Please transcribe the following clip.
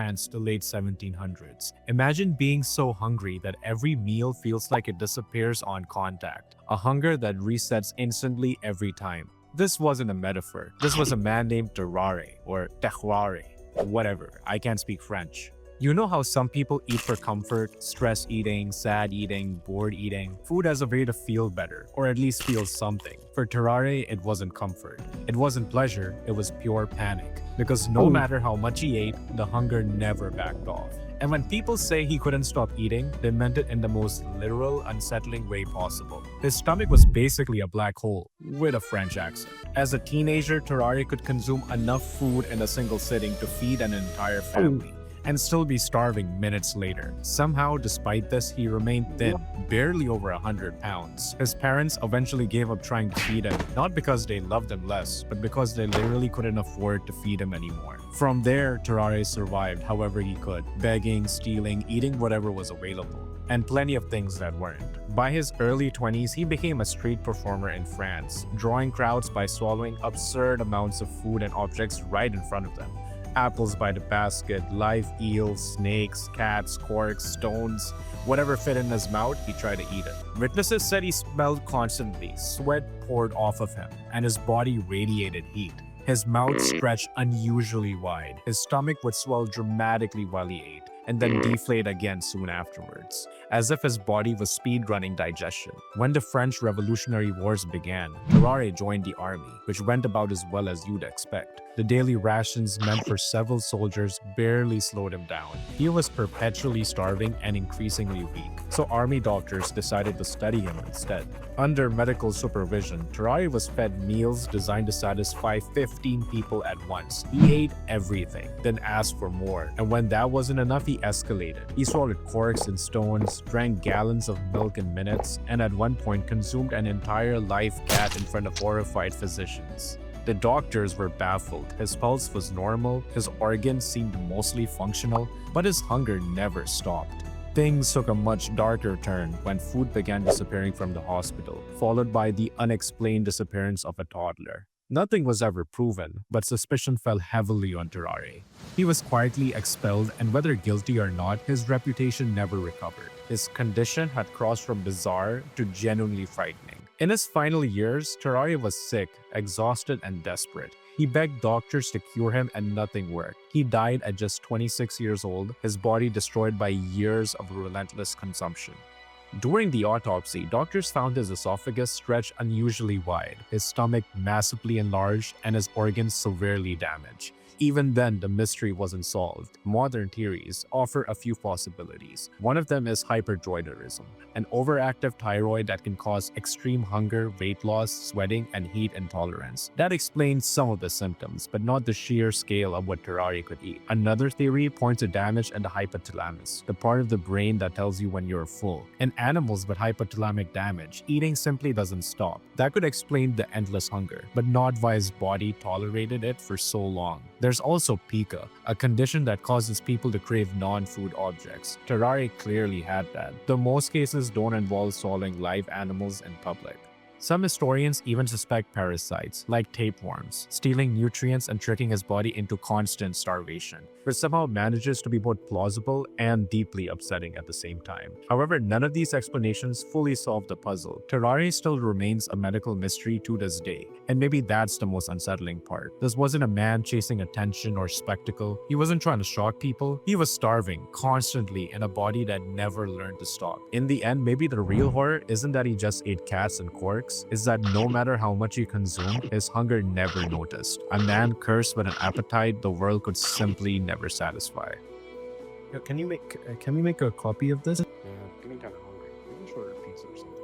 France, the late 1700s. Imagine being so hungry that every meal feels like it disappears on contact. A hunger that resets instantly every time. This wasn't a metaphor. This was a man named Tarrare, or Tarrare, whatever. I can't speak French. You know how some people eat for comfort, stress eating, sad eating, bored eating, food as a way to feel better, or at least feel something. For Tarrare, it wasn't comfort. It wasn't pleasure, it was pure panic. Because no matter how much he ate, the hunger never backed off. And when people say he couldn't stop eating, they meant it in the most literal, unsettling way possible. His stomach was basically a black hole, with a French accent. As a teenager, Tarrare could consume enough food in a single sitting to feed an entire family, and still be starving minutes later. Somehow, despite this, he remained thin, barely over 100 pounds. His parents eventually gave up trying to feed him, not because they loved him less, but because they literally couldn't afford to feed him anymore. From there, Tarrare survived however he could, begging, stealing, eating whatever was available, and plenty of things that weren't. By his early 20s, he became a street performer in France, drawing crowds by swallowing absurd amounts of food and objects right in front of them. Apples by the basket, live eels, snakes, cats, corks, stones, whatever fit in his mouth, he tried to eat it. Witnesses said he smelled constantly, sweat poured off of him, and his body radiated heat. His mouth stretched unusually wide. His stomach would swell dramatically while he ate, and then deflate again soon afterwards, as if his body was speedrunning digestion. When the French Revolutionary Wars began, Tarrare joined the army, which went about as well as you'd expect. The daily rations meant for several soldiers barely slowed him down. He was perpetually starving and increasingly weak, so army doctors decided to study him instead. Under medical supervision, Tarrare was fed meals designed to satisfy 15 people at once. He ate everything, then asked for more, and when that wasn't enough, he escalated. He swallowed corks and stones, drank gallons of milk in minutes, and at one point consumed an entire live cat in front of horrified physicians. The doctors were baffled. His pulse was normal, his organs seemed mostly functional, but his hunger never stopped. Things took a much darker turn when food began disappearing from the hospital, followed by the unexplained disappearance of a toddler. Nothing was ever proven, but suspicion fell heavily on Tarrare. He was quietly expelled, and whether guilty or not, his reputation never recovered. His condition had crossed from bizarre to genuinely frightening. In his final years, Tarrare was sick, exhausted, and desperate. He begged doctors to cure him and nothing worked. He died at just 26 years old, his body destroyed by years of relentless consumption. During the autopsy, doctors found his esophagus stretched unusually wide, his stomach massively enlarged, and his organs severely damaged. Even then, the mystery wasn't solved. Modern theories offer a few possibilities. One of them is hyperthyroidism, an overactive thyroid that can cause extreme hunger, weight loss, sweating, and heat intolerance. That explains some of the symptoms, but not the sheer scale of what Tarrare could eat. Another theory points to damage in the hypothalamus, the part of the brain that tells you when you're full. In animals with hypothalamic damage, eating simply doesn't stop. That could explain the endless hunger, but not why his body tolerated it for so long. There's also pica, a condition that causes people to crave non-food objects. Tarrare clearly had that, though most cases don't involve swallowing live animals in public. Some historians even suspect parasites, like tapeworms, stealing nutrients and tricking his body into constant starvation, which somehow manages to be both plausible and deeply upsetting at the same time. However, none of these explanations fully solve the puzzle. Tarrare still remains a medical mystery to this day, and maybe that's the most unsettling part. This wasn't a man chasing attention or spectacle. He wasn't trying to shock people. He was starving constantly in a body that never learned to stop. In the end, maybe the real horror isn't that he just ate cats and corks, is that no matter how much he consumed, his hunger never noticed. A man cursed with an appetite the world could simply never satisfy. Can we make a copy of this? Give me kind of hungry. Maybe for a pizza or something.